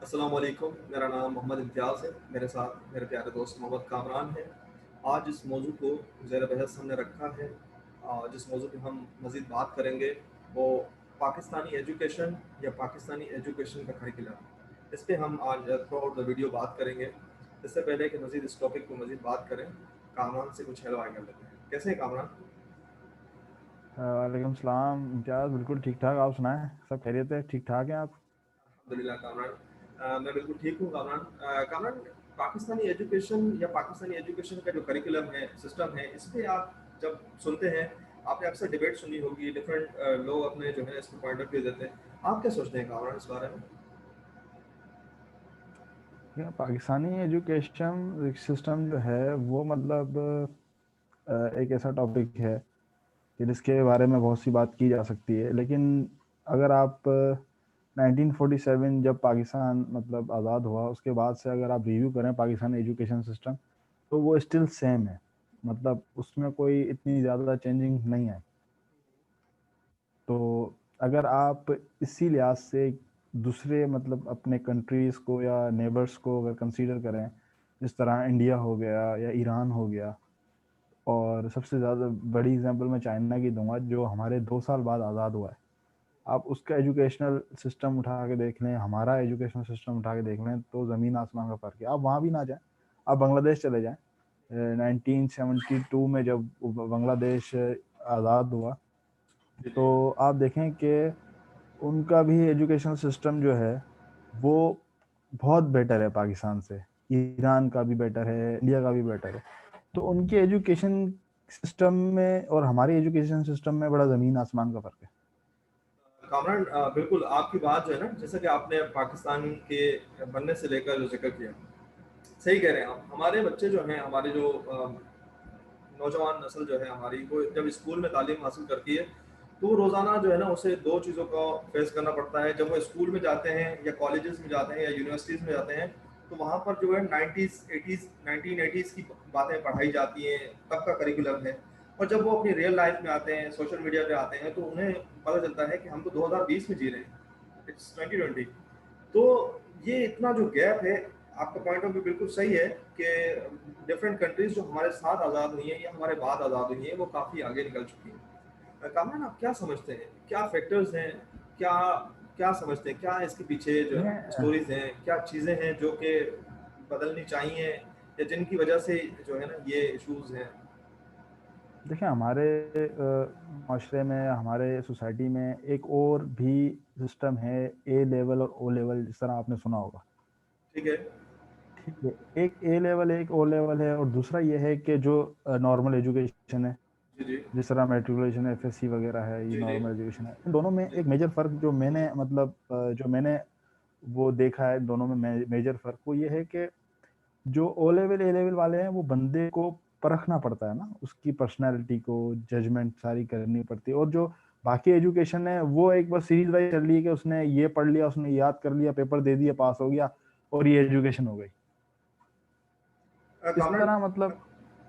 अस्सलाम वालेकुम। मेरा नाम मोहम्मद इम्तियाज़ है। मेरे साथ मेरे प्यारे दोस्त मोहम्मद कामरान है। आज इस मौजू को ज़ेर बहस हमने रखा है। जिस मौजू पे हम मज़ीद बात करेंगे वो पाकिस्तानी एजुकेशन या पाकिस्तानी एजुकेशन का करिकुलम। इस पे हम आज थ्रू आउट द वीडियो बात करेंगे। इससे पहले कि मज़ीद इस टॉपिक पर मज़ीद बात करें, कामरान से कुछ हेलो हाय कर लेते हैं। कैसे हैं कामरान? वालेकुम सलाम इम्तियाज़। बिल्कुल ठीक ठाक। आप सुनाएं, सब खैरियत है? ठीक ठाक हैं आप? अल्हम्दुलिल्लाह कामरान। मैं बिल्कुल ठीक हूँ कामरान। कामरान, पाकिस्तानी एजुकेशन या पाकिस्तानी एजुकेशन का जो करिकुलम है, सिस्टम है, इस पे आप जब सुनते हैं, आपने अक्सर डिबेट सुनी होगी, डिफरेंट लोग अपने जो है इस पे पॉइंट ऑफ व्यू देते हैं। आप क्या सोचते हैं कामरान इस बारे में? पाकिस्तानी एजुकेशन सिस्टम जो है वो मतलब एक ऐसा टॉपिक है कि जिसके बारे में बहुत सी बात की जा सकती है, लेकिन अगर आप 1947 जब पाकिस्तान मतलब आज़ाद हुआ उसके बाद से अगर आप रिव्यू करें पाकिस्तान एजुकेशन सिस्टम, तो वो स्टिल सेम है। मतलब उसमें कोई इतनी ज़्यादा चेंजिंग नहीं है। तो अगर आप इसी लिहाज से दूसरे मतलब अपने कंट्रीज़ को या नेबर्स को अगर कंसीडर करें, जिस तरह इंडिया हो गया या ईरान हो गया, और सबसे ज़्यादा बड़ी एग्जांपल मैं चाइना की दूंगा जो हमारे 2 साल बाद आज़ाद हुआ है। आप उसका एजुकेशनल सिस्टम उठा के देख लें, हमारा एजुकेशनल सिस्टम उठा के देख लें, तो ज़मीन आसमान का फ़र्क है। आप वहाँ भी ना जाएं, आप बांग्लादेश चले जाएं। 1972 में जब बांग्लादेश आज़ाद हुआ, जी जी। तो आप देखें कि उनका भी एजुकेशन सिस्टम जो है वो बहुत बेटर है पाकिस्तान से। ईरान का भी बेटर है, इंडिया का भी बेटर है। तो उनके एजुकेशन सिस्टम में और हमारे एजुकेशन सिस्टम में बड़ा ज़मीन आसमान का फ़र्क है। कामरान, बिल्कुल आपकी बात जो है ना, जैसा कि आपने पाकिस्तान के बनने से लेकर जो जिक्र किया, सही कह रहे हैं आप। हमारे बच्चे जो हैं, हमारे जो नौजवान नस्ल जो है हमारी, वो जब स्कूल में तालीम हासिल करती है तो वो रोज़ाना जो है ना उसे दो चीज़ों का फेस करना पड़ता है। जब वो स्कूल में जाते हैं या कॉलेजेस में जाते हैं या यूनिवर्सिटीज़ में जाते हैं, तो वहाँ पर जो है 90s 80s 1980s की बातें पढ़ाई जाती हैं, तब का करिकुलम है। और जब वो अपनी रियल लाइफ में आते हैं, सोशल मीडिया पे आते हैं, तो उन्हें पता चलता है कि हम तो 2020 में जी रहे हैं, इट्स 2020। तो ये इतना जो गैप है, आपका पॉइंट ऑफ व्यू बिल्कुल सही है कि डिफरेंट कंट्रीज जो हमारे साथ आज़ाद हुई हैं या हमारे बाद आज़ाद हुई हैं, वो काफ़ी आगे निकल चुकी हैं। कामरान, आप क्या समझते हैं, क्या फैक्टर्स हैं, क्या क्या समझते हैं, क्या इसके पीछे जो है ना देखें स्टोरीज हैं, क्या चीज़ें हैं जो कि बदलनी चाहिए या जिनकी वजह से जो है ना ये इश्यूज हैं? देखें हमारे माशरे में, हमारे सोसाइटी में एक और भी सिस्टम है, ए लेवल और ओ लेवल, जिस तरह आपने सुना होगा। ठीक है। ठीक है, एक ए लेवल है, एक ओ लेवल है, और दूसरा ये है कि जो नॉर्मल एजुकेशन है, जी जी। जिस तरह मेट्रिकुलेशन एफएससी वगैरह है, ये जी जी। नॉर्मल एजुकेशन है। इन दोनों में जी एक मेजर फ़र्क जो मैंने मतलब जो मैंने वो देखा है, दोनों में मेजर फ़र्क वो ये है कि जो ओ लेवल ए लेवल वाले हैं वो बंदे को परखना पड़ता है ना, उसकी पर्सनैलिटी को जजमेंट सारी करनी पड़ती है। और जो बाकी एजुकेशन है वो एक बस सीरीज वाइज चल रही है कि उसने ये पढ़ लिया, उसने याद कर लिया, पेपर दे दिया, पास हो गया, और ये एजुकेशन हो गई। इस कामरान, तरह मतलब।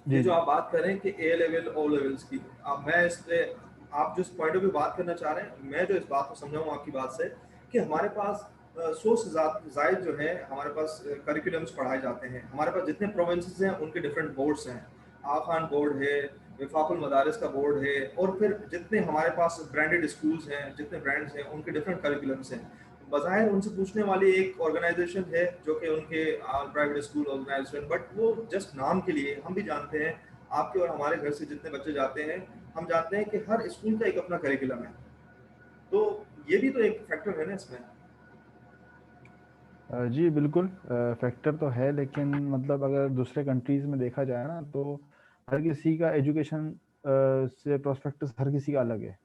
ये जी जो जी। आप बात कर रहे हैं कि ए लेवल ओ लेवल्स की, अब मैं इस पे, आप जिस पॉइंट ऑफ व्यू बात करना चाह रहे हैं, मैं जो इस बात को समझाऊँ आपकी बात से, कि हमारे पास 100 से जायद जो है हमारे पास करिकुलम्स पढ़ाए जाते हैं। हमारे पास जितने प्रोविंसेस हैं उनके डिफरेंट बोर्ड्स हैं। आखान बोर्ड है, विफाकुल मदारिस का बोर्ड है, और फिर जितने हमारे पास ब्रांडेड स्कूल्स हैं, जितने ब्रांड्स हैं, उनके डिफरेंट करिकुलम्स हैं। बज़ाहिर उनसे पूछने वाली एक ऑर्गेनाइजेशन है जो कि उनके प्राइवेट स्कूल ऑर्गेनाइजेशन, बट वो जस्ट नाम के लिए। हम भी जानते हैं, आपके और हमारे घर से जितने बच्चे जाते हैं, हम जानते हैं कि हर स्कूल का एक अपना करिकुलम है। तो ये भी तो एक फैक्टर है ना इसमें। जी बिल्कुल, फैक्टर तो है, लेकिन मतलब अगर दूसरे कंट्रीज में देखा जाए ना, तो हर किसी का एजुकेशन से प्रोस्पेक्टस हर किसी का अलग है।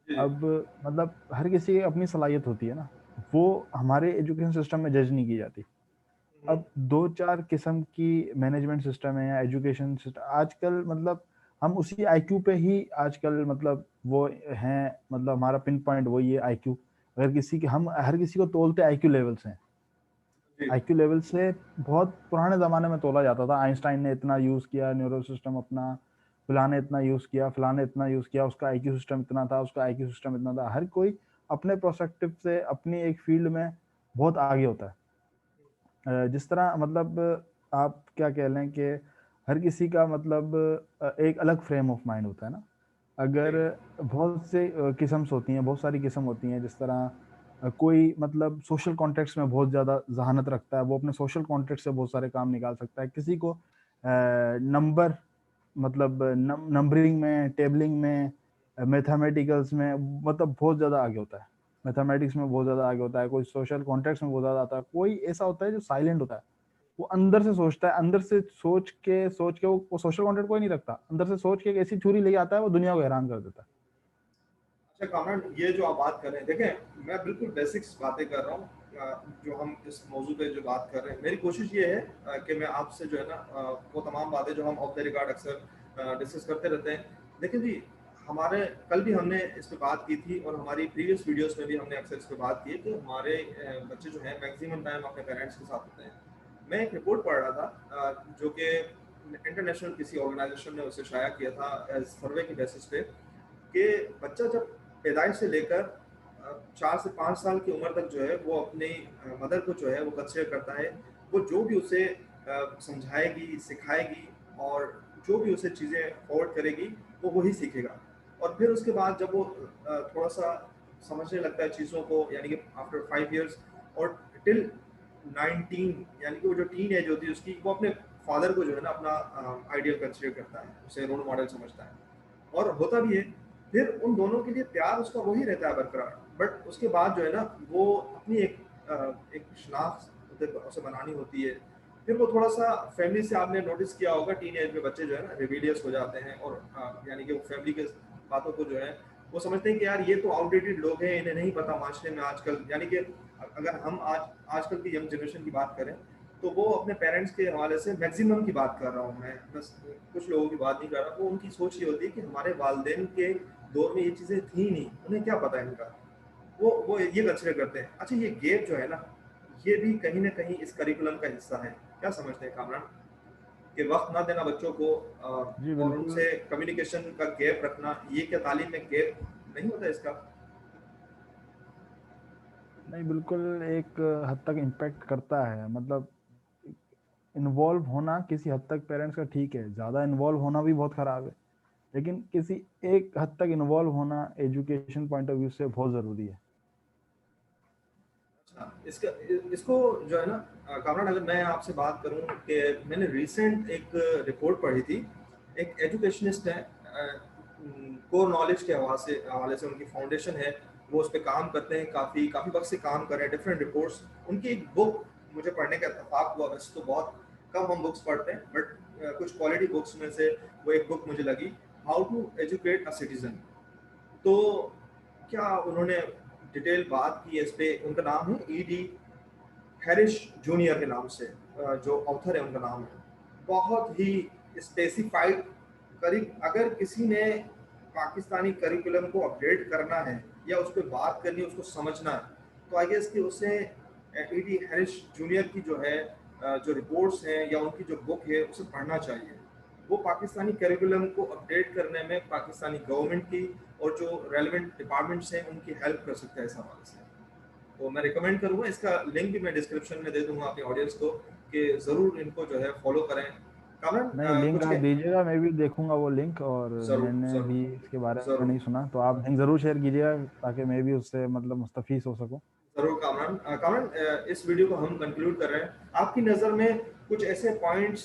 जी जी। अब मतलब हर किसी की अपनी सलाहियत होती है ना, वो हमारे एजुकेशन सिस्टम में जज नहीं की जाती। हम्म। अब दो चार किस्म की मैनेजमेंट सिस्टम है या एजुकेशन सिस्टम आजकल, मतलब हम उसी आईक्यू पे ही आजकल मतलब वो हैं, मतलब हमारा पिन पॉइंट वही है आईक्यू। अगर किसी के, हम हर किसी को तोलते आईक्यू लेवल्स हैं। जी। आईक्यू लेवल से बहुत पुराने ज़माने में तोला जाता था। आइंस्टाइन ने इतना यूज़ किया न्यूरो सिस्टम अपना, फलाने इतना यूज़ किया, फलाने इतना यूज़ किया, उसका आईक्यू सिस्टम इतना था, उसका आईक्यू सिस्टम इतना था। हर कोई अपने प्रोस्पेक्टिव से अपनी एक फील्ड में बहुत आगे होता है। जिस तरह मतलब आप क्या कह लें कि हर किसी का मतलब एक अलग फ्रेम ऑफ माइंड होता है ना। अगर जी बहुत से किस्म्स होती हैं, बहुत सारी किस्म होती हैं, जिस तरह कोई मतलब सोशल कॉन्टेक्स्ट में बहुत ज़्यादा ज़हानत रखता है, वो अपने सोशल कॉन्टेक्स्ट से बहुत सारे काम निकाल सकता है। किसी को नंबर मतलब नंबरिंग में, टेबलिंग में, मैथमेटिकल्स में मतलब बहुत ज़्यादा आगे होता है। मैथमेटिक्स में बहुत ज़्यादा आगे होता है, कोई सोशल कॉन्टेक्स्ट में बहुत ज़्यादा आता है, कोई ऐसा होता है जो साइलेंट होता है। वो अंदर से सोचता है, अंदर से सोच के वो सोशल कॉन्टेक्ट कोई नहीं रखता। अंदर से सोच के एक ऐसी छुरी लेके आता है, वो दुनिया को हैरान कर देता है। अच्छा कामरान, ये जो आप बात कर रहे हैं, देखें मैं बिल्कुल बेसिक्स बातें कर रहा हूँ। जो हम इस मौजू पे जो बात कर रहे हैं, मेरी कोशिश ये है कि मैं आपसे जो है ना वो तमाम बातें जो हम ऑफ द रिकॉर्ड अक्सर डिस्कस करते रहते हैं। देखिए जी, हमारे कल भी हमने इस पे बात की थी और हमारी प्रीवियस वीडियोस में भी हमने अक्सर इस पे बात की है कि हमारे बच्चे जो हैं मैक्सिमम टाइम अपने पेरेंट्स के साथ होते हैं। मैं एक रिपोर्ट पढ़ रहा था जो कि इंटरनेशनल किसी ऑर्गेनाइजेशन ने उसे शाया किया था एज सर्वे की बेसिस पे, कि बच्चा जब पैदाइश से लेकर 4 से 5 साल की उम्र तक जो है वो अपनी मदर को जो है वो कंसिडर करता है। वो जो भी उसे समझाएगी, सिखाएगी और जो भी उसे चीज़ें फॉरवर्ड करेगी, वो वही सीखेगा। और फिर उसके बाद जब वो थोड़ा सा समझने लगता है चीज़ों को, यानी कि आफ्टर 5 ईयर्स और टिल 19, यानी कि वो जो टीन एज होती है उसकी, वो अपने फादर को जो है ना अपना आइडियल कंसिडर करता है, उसे रोल मॉडल समझता है और होता भी है। फिर उन दोनों के लिए प्यार उसका वही रहता है बरकरार, बट उसके बाद जो है ना वो अपनी एक शनाख्त उसे बनानी होती है। फिर वो थोड़ा सा फैमिली से, आपने नोटिस किया होगा टीन एज में बच्चे जो है ना रिबेलियस हो जाते हैं और यानी कि वो फैमिली के बातों को जो है वो समझते हैं कि यार ये तो आउटडेटेड लोग हैं, इन्हें नहीं पता माशरे में आजकल, यानी कि अगर हम आजकल की यंग जनरेशन की बात करें तो वो अपने पेरेंट्स के हवाले से मैक्सिमम की बात कर रहा हूँ मैं, बस कुछ लोगों की बात नहीं कर रहा। वो उनकी सोच ये होती है कि हमारे वालदेन के दौर में ये चीज़ें थी नहीं, उन्हें क्या पता है इनका, वो ये कंसिडर करते हैं। अच्छा, ये गैप जो है ना, ये भी कहीं ना कहीं इस करिकुलम का हिस्सा है। क्या समझते हैं कामरान, कि वक्त ना देना बच्चों को जी और बिल्कुल। उनसे कम्युनिकेशन का गैप रखना, ये क्या तालीम में गैप नहीं होता इसका? नहीं, बिल्कुल एक हद तक इम्पैक्ट करता है। मतलब इन्वॉल्व होना किसी हद तक पेरेंट्स का ठीक है, ज़्यादा इन्वॉल्व होना भी बहुत ख़राब है। लेकिन किसी एक हद तक इन्वॉल्व होना एजुकेशन पॉइंट ऑफ व्यू से बहुत ज़रूरी है। अच्छा, इसका इसको जो है ना कामरान, अगर मैं आपसे बात करूं कि मैंने रिसेंट एक रिपोर्ट पढ़ी थी। एक एजुकेशनिस्ट है, कोर नॉलेज के हवाले से उनकी फाउंडेशन है, वो उस पर काम करते हैं, काफ़ी काफ़ी वक्त से काम कर रहे हैं, डिफरेंट रिपोर्ट्स। उनकी एक बुक मुझे पढ़ने का इत्तेफाक हुआ, वैसे तो बहुत कम हम बुक्स पढ़ते हैं, बट कुछ क्वालिटी बुक्स में से वो एक बुक मुझे लगी, how to educate a citizen. तो क्या उन्होंने डिटेल बात की है इस पे। उनका नाम है ईडी हैरिश जूनियर के नाम से, जो ऑथर है उनका नाम है। बहुत ही स्पेसिफाइड, करीब अगर किसी ने पाकिस्तानी करिकुलम को अपडेट करना है या उस पर बात करनी है, उसको समझना है, तो आई गेस कि उसे ईडी हैरिश जूनियर की जो है जो रिपोर्ट्स हैं या उनकी जो बुक है उसे पढ़ना चाहिए। वो पाकिस्तानी करिकुलम को अपडेट करने में पाकिस्तानी गवर्नमेंट की और जो रेलिवेंट डिपार्टमेंट्स हैं उनकी हेल्प कर सकता है इस हवाले से। तो मैं रिकमेंड करूँगा, इसका लिंक भी मैं डिस्क्रिप्शन में दे दूंगा अपनी ऑडियंस को, कि ज़रूर इनको जो है फॉलो करें। कामन नहीं, लिंक कुछ आप के दीजिएगा, मैं भी देखूंगा वो लिंक। और ज़रूर मैंने ज़रूर भी इसके बारे में ज़रूर नहीं सुना, तो आप लिंक ज़रूर शेयर कीजिएगा ताकि मैं भी उससे मतलब मुस्तफ़ीज़ हो सकूं। ज़रूर कामरान। कामरान, इस वीडियो को हम कंक्लूड कर रहे हैं। आपकी नज़र में कुछ ऐसे पॉइंट्स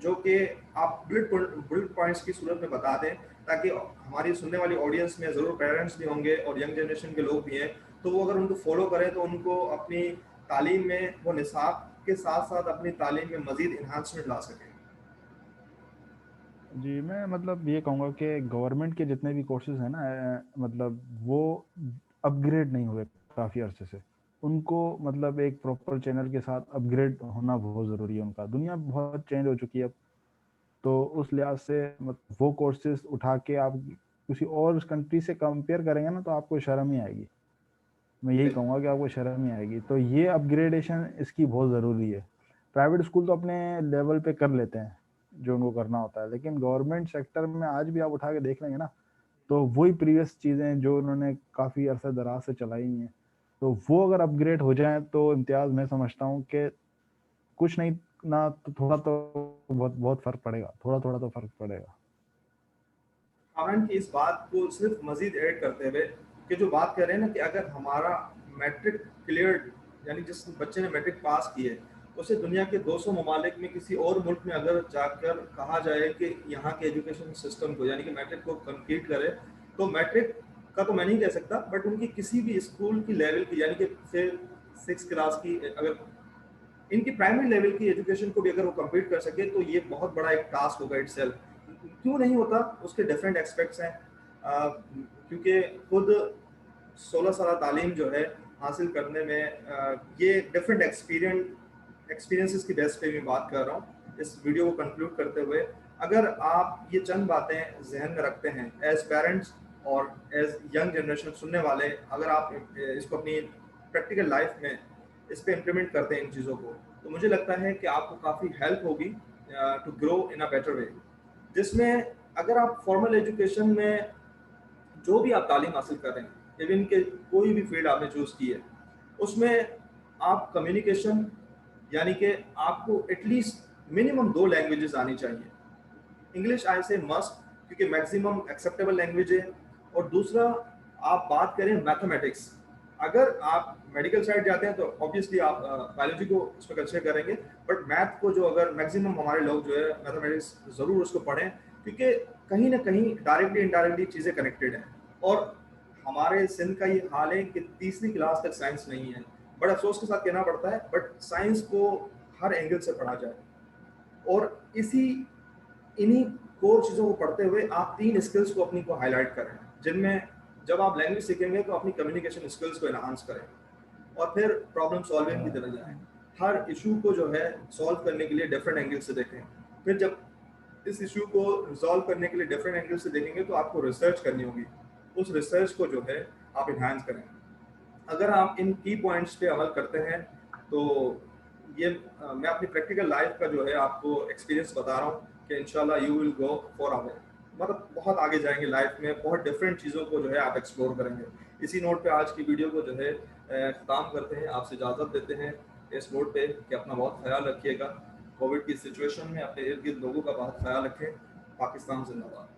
जो कि आप बुलेट पॉइंट्स की सूरत में बता दें, ताकि हमारी सुनने वाली ऑडियंस में ज़रूर पेरेंट्स भी होंगे और यंग जनरेशन के लोग भी हैं, तो वो अगर उनको फॉलो करें तो उनको अपनी तालीम में वो निसाब के साथ साथ अपनी तालीम में मज़ीद इन्हांसमेंट ला सकें। जी, मैं मतलब ये कहूँगा कि गवर्नमेंट के जितने भी कोर्सेज हैं ना, मतलब वो अपग्रेड नहीं हुए काफ़ी अरसे से। उनको मतलब एक प्रॉपर चैनल के साथ अपग्रेड होना बहुत ज़रूरी है उनका। दुनिया बहुत चेंज हो चुकी है अब। तो उस लिहाज से वो कोर्सेज उठा के आप किसी और कंट्री से कंपेयर करेंगे ना, तो आपको शर्म ही आएगी। मैं यही कहूँगा कि आपको शर्म ही आएगी। तो ये अपग्रेडेशन इसकी बहुत ज़रूरी है। प्राइवेट स्कूल तो अपने लेवल पे कर लेते हैं जो उनको करना होता है, लेकिन गवर्नमेंट सेक्टर में आज भी आप उठा के देख लेंगे ना, तो वही प्रीवियस चीज़ें जो उन्होंने काफ़ी अरसे दराज से चलाई हैं, तो वो अगर अपग्रेड हो जाए तो इम्तियाज़ मैं समझता हूँ कि कुछ नहीं ना तो थोड़ा तो बहुत बहुत फ़र्क पड़ेगा, थोड़ा-थोड़ा तो फ़र्क पड़ेगा। कामरान की इस बात को सिर्फ मजीद ऐड करते हुए कि जो बात कर रहे हैं ना कि अगर हमारा मैट्रिक क्लियर, यानी जिस बच्चे ने मैट्रिक पास की है, उसे दुनिया के 200 ममालिक में किसी और मुल्क में अगर जाकर कहा जाए कि यहाँ के एजुकेशन सिस्टम को, यानी कि मैट्रिक को कंप्लीट करे, तो मैट्रिक का तो मैं नहीं कह सकता, बट उनकी किसी भी स्कूल की लेवल की, यानी कि फिर 6 क्लास की, अगर इनकी प्राइमरी लेवल की एजुकेशन को भी अगर वो कंप्लीट कर सके तो ये बहुत बड़ा एक टास्क होगा इटसेल्फ। क्यों नहीं होता, उसके डिफरेंट एस्पेक्ट्स हैं। क्योंकि खुद 16 साल तालीम जो है हासिल करने में, ये डिफरेंट एक्सपीरियंसेस की बेस पे मैं बात कर रहा हूँ इस वीडियो को कंक्लूड करते हुए। अगर आप ये चंद बातें जहन में रखते हैं एज पेरेंट्स और एज यंग जनरेशन सुनने वाले, अगर आप इसको अपनी प्रैक्टिकल लाइफ में इस पे इम्प्लीमेंट करते हैं इन चीज़ों को, तो मुझे लगता है कि आपको काफ़ी हेल्प होगी to grow in a better way. जिसमें अगर आप फॉर्मल एजुकेशन में जो भी आप तालीम हासिल कर रहे हैं, इवन के कोई भी फील्ड आपने चूज़ की है, उसमें आप कम्युनिकेशन, यानी कि आपको एटलीस्ट मिनिमम 2 लैंग्वेजेस आनी चाहिए। इंग्लिश आई से मस्ट, क्योंकि मैक्सिमम एक्सेप्टेबल लैंग्वेज है। और दूसरा, आप बात करें मैथमेटिक्स, अगर आप मेडिकल साइड जाते हैं तो ऑब्वियसली आप बायोलॉजी को उसमें कंसिडर करेंगे, बट मैथ को जो अगर मैक्सिमम हमारे लोग जो है मैथमेटिक्स ज़रूर उसको पढ़ें, क्योंकि कहीं ना कहीं डायरेक्टली इनडायरेक्टली चीज़ें कनेक्टेड हैं। और हमारे सिंध का ये हाल है कि तीसरी क्लास तक साइंस नहीं है। बड़ा अफसोस के साथ कहना पड़ता है, बट साइंस को हर एंगल से पढ़ा जाए। और इन्हीं कोर चीज़ों को पढ़ते हुए आप 3 स्किल्स को अपनी को हाईलाइट करें, जिनमें जब आप लैंग्वेज सीखेंगे तो अपनी कम्युनिकेशन स्किल्स को एनहांस करें और फिर प्रॉब्लम सॉल्विंग की तरफ जाएं। हर इशू को जो है सॉल्व करने के लिए डिफरेंट एंगल से देखें। फिर जब इस इशू को रिजॉल्व करने के लिए डिफरेंट एंगल से देखेंगे तो आपको रिसर्च करनी होगी। उस रिसर्च को जो है आप इन्हांस करें। अगर आप इन की पॉइंट्स पे अमल करते हैं तो ये मैं अपनी प्रैक्टिकल लाइफ का जो है आपको एक्सपीरियंस बता रहा हूँ कि इंशाल्लाह you will go for away, मतलब बहुत आगे जाएंगे लाइफ में, बहुत डिफरेंट चीज़ों को जो है आप एक्सप्लोर करेंगे। इसी नोट पे आज की वीडियो को जो है ख़त्म करते हैं, आपसे इजाज़त देते हैं इस नोट पे कि अपना बहुत ख्याल रखिएगा। कोविड की सिचुएशन में अपने इर्द गिर्द लोगों का बहुत ख्याल रखें। पाकिस्तान जिंदाबाद।